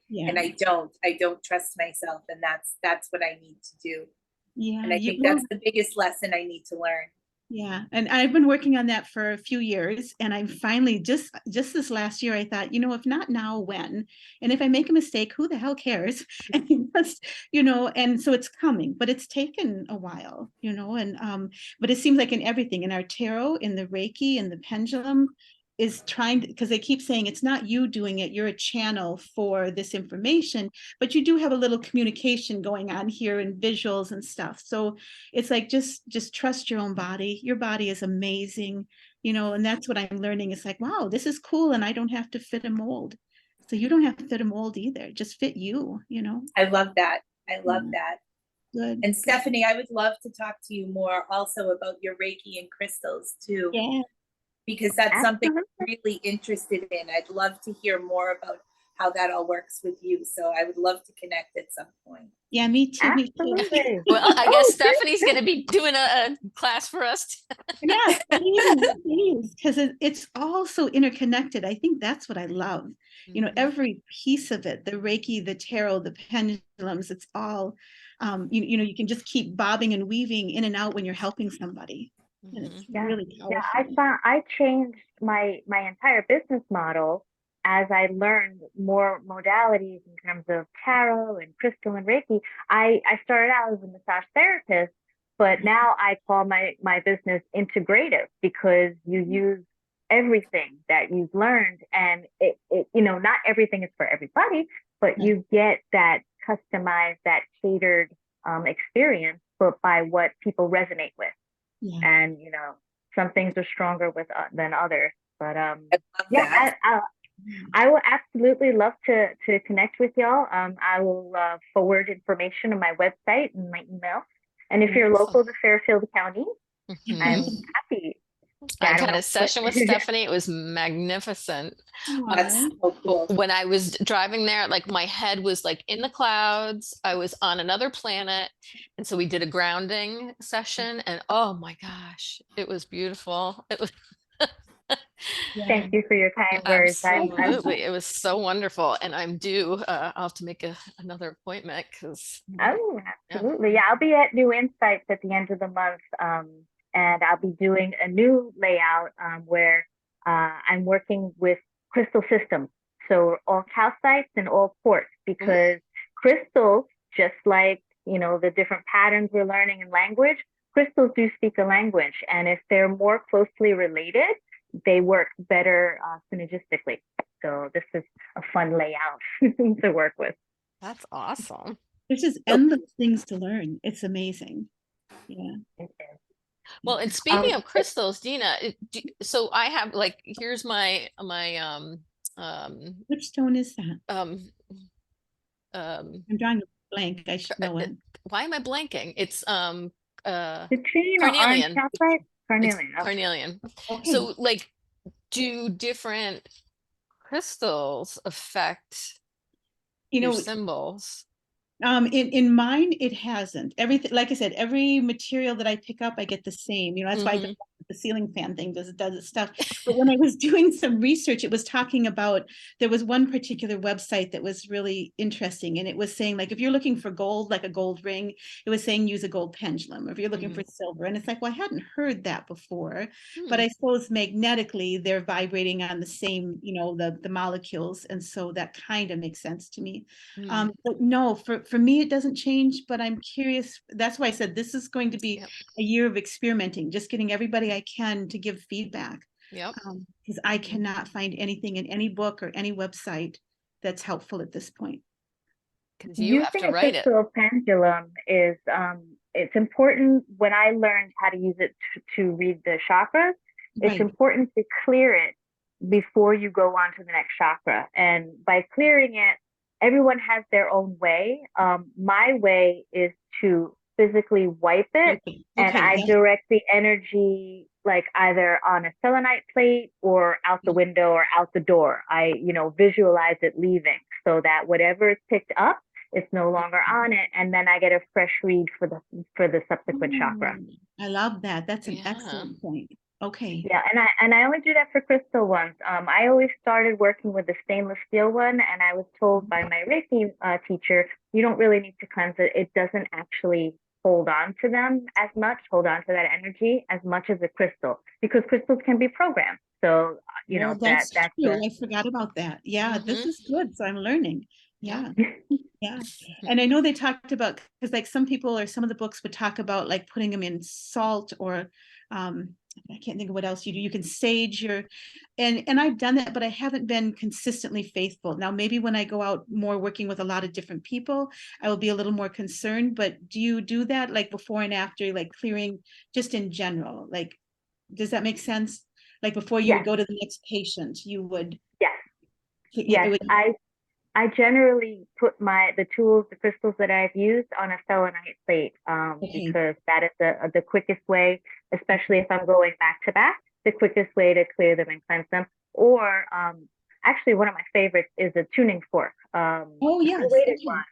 Yeah. And I don't trust myself. And that's what I need to do. Yeah. And I think that's the biggest lesson I need to learn.
Yeah, and I've been working on that for a few years, and I'm finally just this last year, I thought, if not now, when? And if I make a mistake, who the hell cares? And just, and so it's coming, but it's taken a while, and but it seems like in everything, in our tarot, in the Reiki, in the pendulum, is trying to, because they keep saying it's not you doing it, you're a channel for this information, but you do have a little communication going on here and visuals and stuff. So it's like just trust your own body. Your body is amazing, and that's what I'm learning. It's like, wow, this is cool, and I don't have to fit a mold. So you don't have to fit a mold either. Just fit you.
I love that. I love
Yeah.
that.
Good.
And Stephanie, I would love to talk to you more also about your Reiki and crystals too,
Yeah.
because that's something
Absolutely.
I'm really interested in. I'd love to hear more about how that all works with you. So I would love to connect at some point.
Yeah, me too. Me too.
Absolutely.
Well, I guess
Oh,
Stephanie's going to be doing a class for us.
Yes, please, because it's all so interconnected. I think that's what I love.
Mhm.
Every piece of it, the Reiki, the tarot, the pendulums, it's all, you can just keep bobbing and weaving in and out when you're helping somebody. And it's
Yeah,
really
yeah.
powerful.
I changed my entire business model as I learned more modalities in terms of tarot and crystal and Reiki. I started out as a massage therapist, but now I call my business integrative because you use everything that you've learned, and it not everything is for everybody, but
Yeah.
you get that customized, that catered experience, but by what people resonate with.
Yeah.
And some things are stronger than others, but
I love
yeah,
that.
I will absolutely love to connect with y'all. I will forward information on my website and my email, and if you're
Awesome.
local to Fairfield County, I'm
Mhm.
happy. Yeah, I
I've
don't
had
know,
a session with Stephanie. It was magnificent.
That's
Aw.
so cool.
When I was driving there, like my head was like in the clouds. I was on another planet. And so we did a grounding session, and oh my gosh, it was beautiful. It was
Yeah.
thank you for your kind words.
absolutely, it was so wonderful. And I'm due, I'll have to make another appointment because
Oh, absolutely. Yeah, I'll be at New Insights at the end of the month, and I'll be doing a new layout where I'm working with crystal systems. So all calcites and all quartz, because crystals, just like, the different patterns we're learning in language, crystals do speak a language. And if they're more closely related, they work better synergistically. So this is a fun layout to work with.
that's awesome.
There's just endless things to learn. It's amazing. Yeah.
It is.
Well, and speaking of crystals, Dina, so I have like, here's my
Which stone is that?
um
I'm drawing a blank. I should know it.
why am I blanking? It's
Citrine or orange
carnelian.
calcite?
It's
Carnelian. Okay.
carnelian.
Okay.
So like, do different crystals affect
You
your
know,
symbols?
in mine, it hasn't. Everything, like I said, every material that I pick up, I get the same. That's why
Mhm.
the ceiling fan thing does its stuff. But when I was doing some research, it was talking about, there was one particular website that was really interesting, and it was saying, like, if you're looking for gold, like a gold ring, it was saying use a gold pendulum. Or if you're looking for silver, and it's like, well, I hadn't heard that before, but I suppose magnetically they're vibrating on the same, the molecules, and so that kind of makes sense to me. But no, for me, it doesn't change, but I'm curious. That's why I said this is going to be
Yep.
a year of experimenting, just getting everybody I can to give feedback.
Yep.
Because I cannot find anything in any book or any website that's helpful at this point.
Because you have
Using
to
a
write it.
crystal pendulum is it's important. When I learned how to use it to read the chakras, it's
Right.
important to clear it before you go on to the next chakra. And by clearing it, everyone has their own way. My way is to physically wipe it, and I
Yeah.
direct the energy like either on a selenite plate or out the window or out the door. I, visualize it leaving so that whatever is picked up, it's no longer on it, and then I get a fresh read for the subsequent chakra.
I love that. That's an
Yeah.
excellent point. Okay.
Yeah, and I only do that for crystal ones. I always started working with the stainless steel one, and I was told by my Reiki teacher, you don't really need to cleanse it. It doesn't actually hold on to them as much, hold on to that energy as much as a crystal, because crystals can be programmed. So, you know,
Oh, that's
that's
true. I forgot about that. Yeah, this
Mhm.
is good. So I'm learning.
Yeah.
Yeah. Yeah. And I know they talked about, because like some people or some of the books would talk about like putting them in salt or I can't think of what else you do. You can sage your and I've done that, but I haven't been consistently faithful. Now maybe when I go out more working with a lot of different people, I will be a little more concerned. But do you do that like before and after, like clearing just in general? Like, does that make sense? Like before you would
yes,
go to the next patient, you would
yes,
it
yes.
would
I generally put the tools, the crystals that I've used on a selenite plate,
okay.
because that is the quickest way, especially if I'm going back to back, the quickest way to clear them and cleanse them. Or actually, one of my favorites is a tuning fork.
Oh
Not a
yes.
weighted
Okay.
one.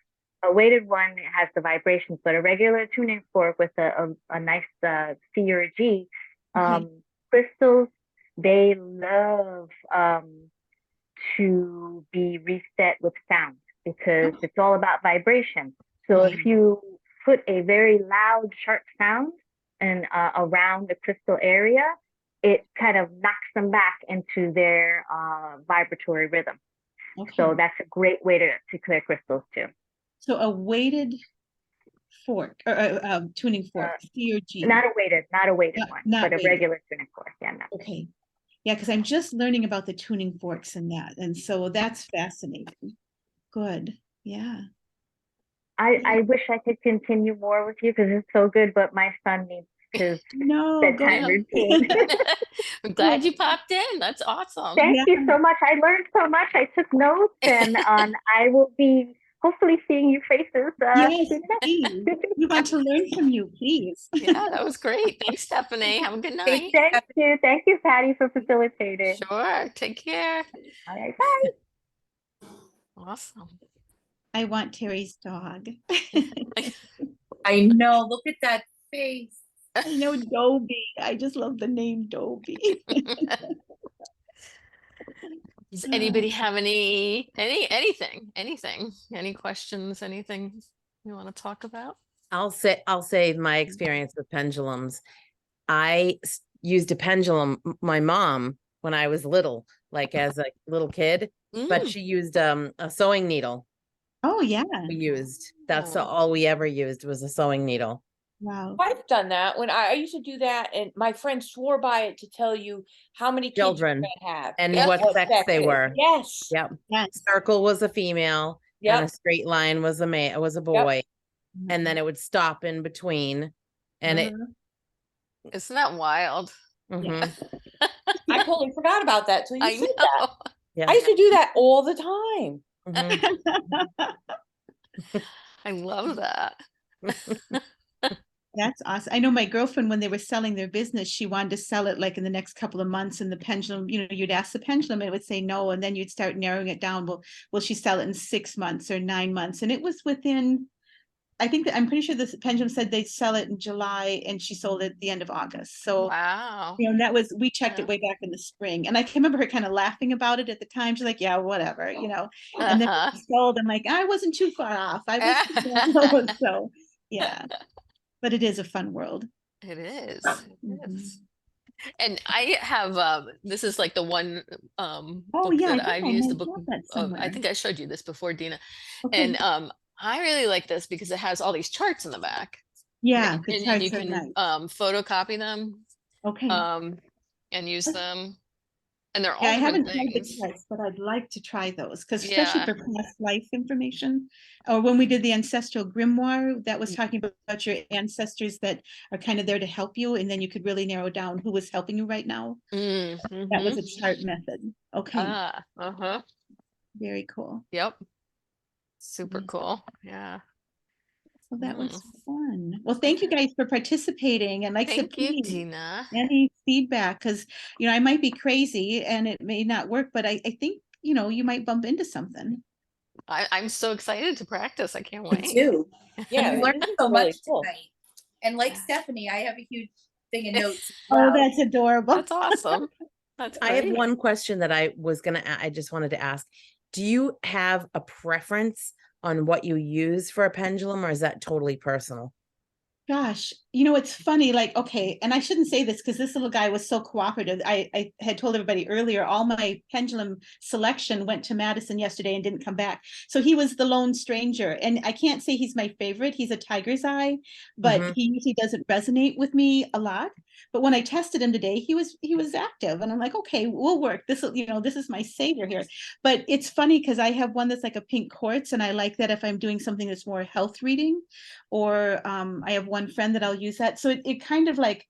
A weighted one has the vibrations, but a regular tuning fork with a nice C or a G.
Okay.
Crystals, they love to be reset with sound, because
Oh,
it's all about vibration. So
right.
if you put a very loud, sharp sound and around the crystal area, it kind of knocks them back into their vibratory rhythm.
Okay.
So that's a great way to clear crystals too.
So a weighted fork or tuning
Uh,
fork, C or G.
not a weighted one,
Not
but a
weighted.
regular tuning fork. Yeah, no.
Okay. Yeah, because I'm just learning about the tuning forks and that. And so that's fascinating. Good. Yeah.
I wish I could continue more with you because it's so good, but my son needs his
No, go.
bedtime
Yeah.
routine.
I'm glad you popped in. That's awesome.
Thank
Yeah.
you so much. I learned so much. I took notes, and I will be hopefully seeing you faces
Yes,
soon
please.
enough.
We want to learn from you, please.
Yeah, that was great. Thanks, Stephanie. Have a good
Thank
night.
you. Thank you, Patty, for facilitating.
Sure. Take care.
All right, bye.
Awesome.
I want Terry's dog.
I know, look at that face.
I know Dobie. I just love the name Dobie.
Does anybody have anything, any questions, anything you want to talk about?
I'll say my experience with pendulums. I used a pendulum, my mom, when I was little, like as a little kid, but
Mm.
she used a sewing needle.
Oh yeah.
That's
Oh.
all we ever used was a sewing needle.
Wow.
I've done that when I used to do that, and my friend swore by it to tell you how many kids you're
Children
gonna have
and
Yeah.
what
or
sex they
sex.
were.
Yes.
Yep.
Yes.
Circle was a female and a
Yep.
straight line was a boy. And then it would stop in between. And it
Isn't that wild?
Yeah.
mhm,
I totally forgot about that till you
I
said that.
know.
yeah.
I used to do that all the time.
mhm.
I love that.
That's awesome. I know my girlfriend, when they were selling their business, she wanted to sell it like in the next couple of months. And the pendulum, you'd ask the pendulum, and it would say no. And then you'd start narrowing it down. Well, will she sell it in 6 months or 9 months? And it was within, I think that I'm pretty sure the pendulum said they'd sell it in July, and she sold it at the end of August. So,
Wow.
that was, we checked
Yeah.
it way back in the spring. And I can remember her kind of laughing about it at the time. She's like, yeah, whatever, And then
Uh-huh.
it sold, I'm like, I wasn't too far off. I was, so yeah. But it is a fun world.
It is. It
Mhm.
is. And I have this is like the one
Oh
book
yeah, I
that
think
I've
I
used, the
might
book
have that
of,
somewhere.
I think I showed you this before, Dina.
Okay.
And I really like this because it has all these charts in the back.
Yeah,
And
the
you
charts are
can
nice.
photocopy them
Okay.
and use them. And they're
Yeah,
all
I
different
haven't tried the
things.
charts, but I'd like to try those because especially
Yeah.
for past life information, or when we did the ancestral grimoire, that was talking about your ancestors that are kind of there to help you, and then you could really narrow down who was helping you right now. That was
Mhm.
a chart method. Okay,
Ah, uh-huh.
very cool.
Yep. Super
Yeah.
cool. Yeah.
So that was fun. Well, thank you guys for participating, and like I said,
Thank you,
please,
Dina.
any feedback, because I might be crazy and it may not work, but I think you might bump into something.
I'm so excited to practice. I can't
Me
wait.
too.
Yeah,
You
this
learned
is
so
really
much
cool.
tonight. And like
Yeah.
Stephanie, I have a huge thing of notes as
Oh,
well.
that's adorable.
That's awesome. That's
I have
great.
one question that I just wanted to ask. Do you have a preference on what you use for a pendulum, or is that totally personal?
Gosh, it's funny, like, okay, and I shouldn't say this because this little guy was so cooperative. I had told everybody earlier, all my pendulum selection went to Madison yesterday and didn't come back. So he was the lone stranger. And I can't say he's my favorite. He's a tiger's eye, but
Mhm.
he usually doesn't resonate with me a lot. But when I tested him today, he was active. And I'm like, okay, we'll work. This is my savior here. But it's funny because I have one that's like a pink quartz, and I like that if I'm doing something that's more health reading, or I have one friend that I'll use that. So it kind of like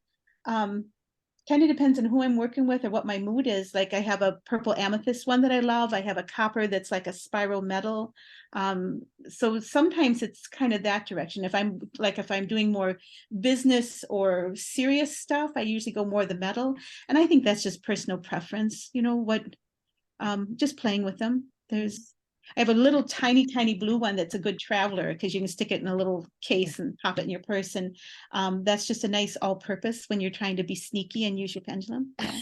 kind of depends on who I'm working with or what my mood is. Like I have a purple amethyst one that I love. I have a copper that's like a spiral metal. So sometimes it's kind of that direction. If I'm doing more business or serious stuff, I usually go more the metal. And I think that's just personal preference, just playing with them. I have a little tiny blue one that's a good traveler because you can stick it in a little case and pop it in your purse, and that's just a nice all-purpose when you're trying to be sneaky and use your pendulum. Yeah.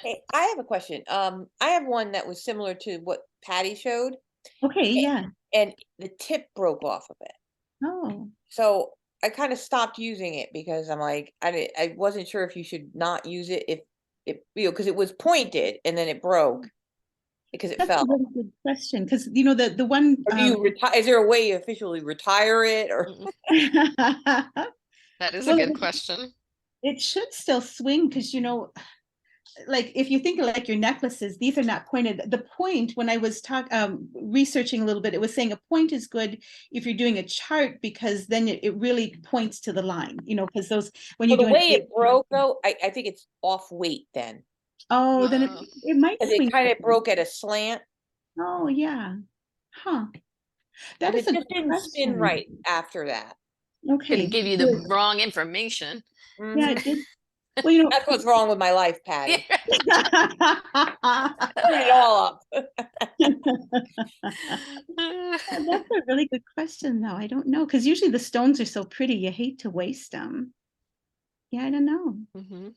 Hey, I have a question. I have one that was similar to what Patty showed,
Okay, yeah.
and the tip broke off of it.
Oh,
So I kind of stopped using it because I'm like, I wasn't sure if you should not use it if because it was pointed and then it broke because it
that's
fell.
a really good question because the one
Or do you retire? Is there a way you officially retire it or?
That is a
well,
good question.
it should still swing because like if you think of like your necklaces, these are not pointed. The point, when I was researching a little bit, it was saying a point is good if you're doing a chart because then it really points to the line, because those when
Well,
you're
the
doing
way it broke though, I think it's off weight then.
oh, then
Oh.
it might
Because
swing.
it kind of broke at a slant.
Oh yeah, huh? That
And
is
it
a
just
good
didn't spin
question.
right after that.
Okay,
Gonna give you
good.
the wrong information.
Yeah,
Mhm.
it did. Well,
That's what's wrong with my life, Patty. Turn it
Yeah.
all up.
That's a really good question, though. I don't know, because usually the stones are so pretty, you hate to waste them. Yeah, I don't know.
Mhm.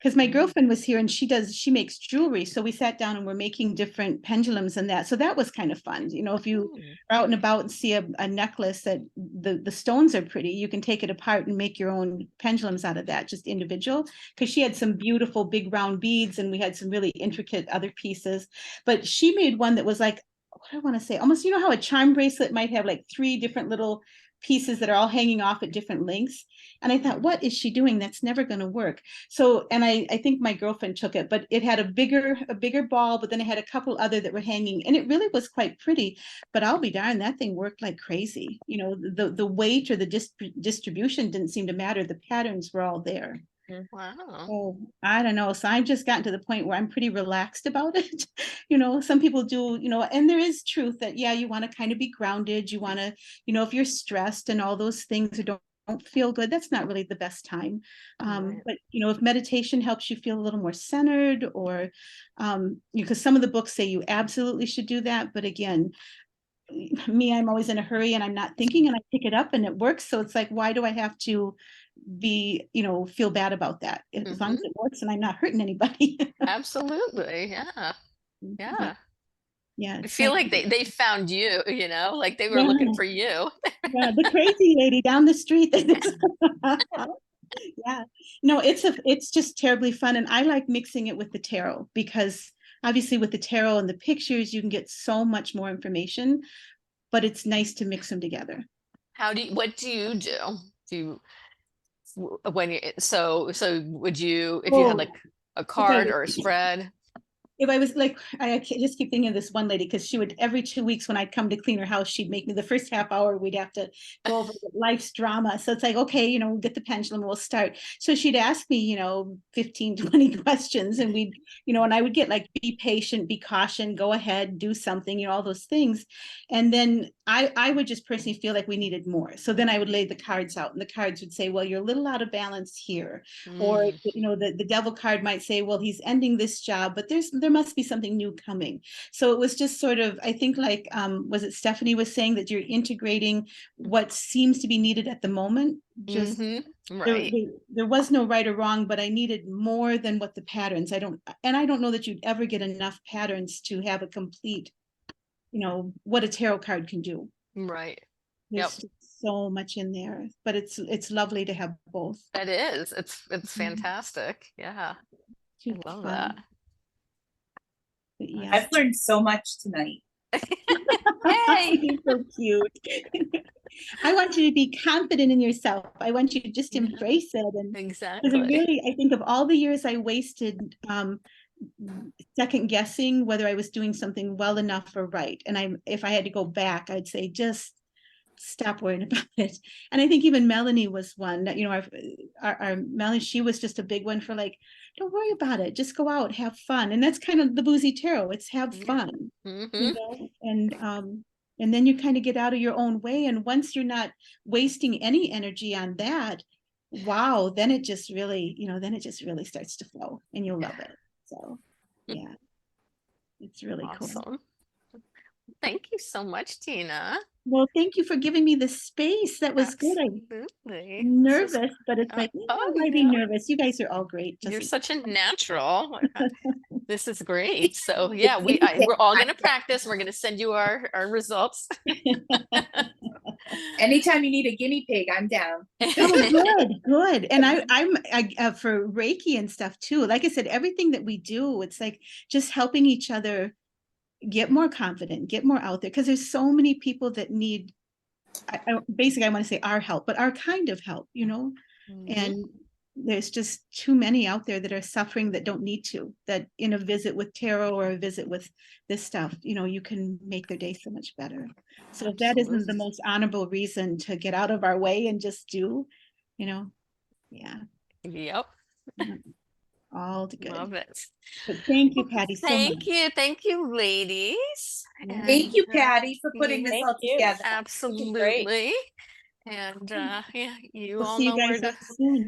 Because my girlfriend was here and she makes jewelry. So we sat down and we're making different pendulums and that. So that was kind of fun. If you
Mm.
are out and about and see a necklace that the stones are pretty, you can take it apart and make your own pendulums out of that, just individual. Because she had some beautiful big round beads and we had some really intricate other pieces. But she made one that was like, what do I want to say? Almost, how a charm bracelet might have like 3 different little pieces that are all hanging off at different lengths. And I thought, what is she doing? That's never going to work. So, and I think my girlfriend took it, but it had a bigger ball, but then it had a couple other that were hanging, and it really was quite pretty. But I'll be darned, that thing worked like crazy. The weight or the distribution didn't seem to matter. The patterns were all there.
Wow.
Oh, I don't know. So I've just gotten to the point where I'm pretty relaxed about it. Some people do, and there is truth that, yeah, you want to kind of be grounded. You want to, if you're stressed and all those things or don't feel good, that's not really the best time.
Right.
But, if meditation helps you feel a little more centered or, because some of the books say you absolutely should do that. But again, me, I'm always in a hurry and I'm not thinking and I pick it up and it works. So it's like, why do I have to feel bad about that? As long as
Mhm.
it works and I'm not hurting anybody.
Absolutely. Yeah.
Yeah,
Yeah.
yeah,
I
it's
feel
nice.
like they found you, like they were
Yeah,
looking for you.
yeah, the crazy lady down the street. Yeah, no, it's just terribly fun, and I like mixing it with the tarot because obviously with the tarot and the pictures you can get so much more information, but it's nice to mix them together.
What do you do? Do you when you so would you if you had
Oh,
like a
if I
card or a spread?
if I was like, just keep thinking of this one lady because she would every 2 weeks when I'd come to clean her house, she'd make me the first half hour. We'd have to go over life's drama. So it's like, okay, we'll get the pendulum, we'll start. So she'd ask me, 15, 20 questions, and and I would get like, be patient, be caution, go ahead, do something, all those things. And then I would just personally feel like we needed more. So then I would lay the cards out, and the cards would say, well, you're a little out of balance here. Or,
Mm.
the devil card might say, well, he's ending this job, but there must be something new coming. So it was just sort of, I think like, was it Stephanie was saying that you're integrating what seems to be needed at the moment? Just
Right.
there was no right or wrong, but I needed more than what the patterns. I don't know that you'd ever get enough patterns to have a complete, what a tarot card can do.
Right. Yep.
There's so much in there, but it's lovely to have both.
It is. It's
Mhm.
fantastic. Yeah.
Too
I love
fun.
that.
But yeah.
I've learned so much tonight.
Yay!
You're so cute. I want you to be confident in yourself. I want you to just
Yeah.
embrace it. And because
Exactly.
really, I think of all the years I wasted second guessing whether I was doing something well enough or right. And if I had to go back, I'd say just stop worrying about it. And I think even Melanie was one that, our Melanie, she was just a big one for like, don't worry about it. Just go out, have fun. And that's kind of the boozy tarot. It's have
Yeah.
fun,
Mhm.
and then you kind of get out of your own way. And once you're not wasting any energy on that, wow, then it just really, starts to flow and you'll love it. So yeah, it's really cool.
Awesome. Thank you so much, Tina.
Well, thank you for giving me the space. That was good. I'm
Absolutely.
nervous, but it's like,
oh,
why be
yeah.
nervous? You guys are all great.
You're
Just
such a natural. This is great. So yeah, we're all gonna practice. We're gonna send you our results.
Anytime you need a guinea pig, I'm down.
oh, good. And I'm for Reiki and stuff too. Like I said, everything that we do, it's like just helping each other get more confident, get more out there, because there's so many people that need, basically I want to say our help, but our kind of help,
Mhm.
and there's just too many out there that are suffering that don't need to, that in a visit with tarot or a visit with this stuff, you can make their day so much better. So if that isn't the
Absolutely.
most honorable reason to get out of our way and just do, yeah,
Yep.
all good.
Love it.
But thank you, Patty, so much.
Thank you, ladies.
Thank you,
And,
Patty, for putting this
yeah,
all together.
absolutely. And yeah, you
We'll
all
see you
know where
guys
to
soon.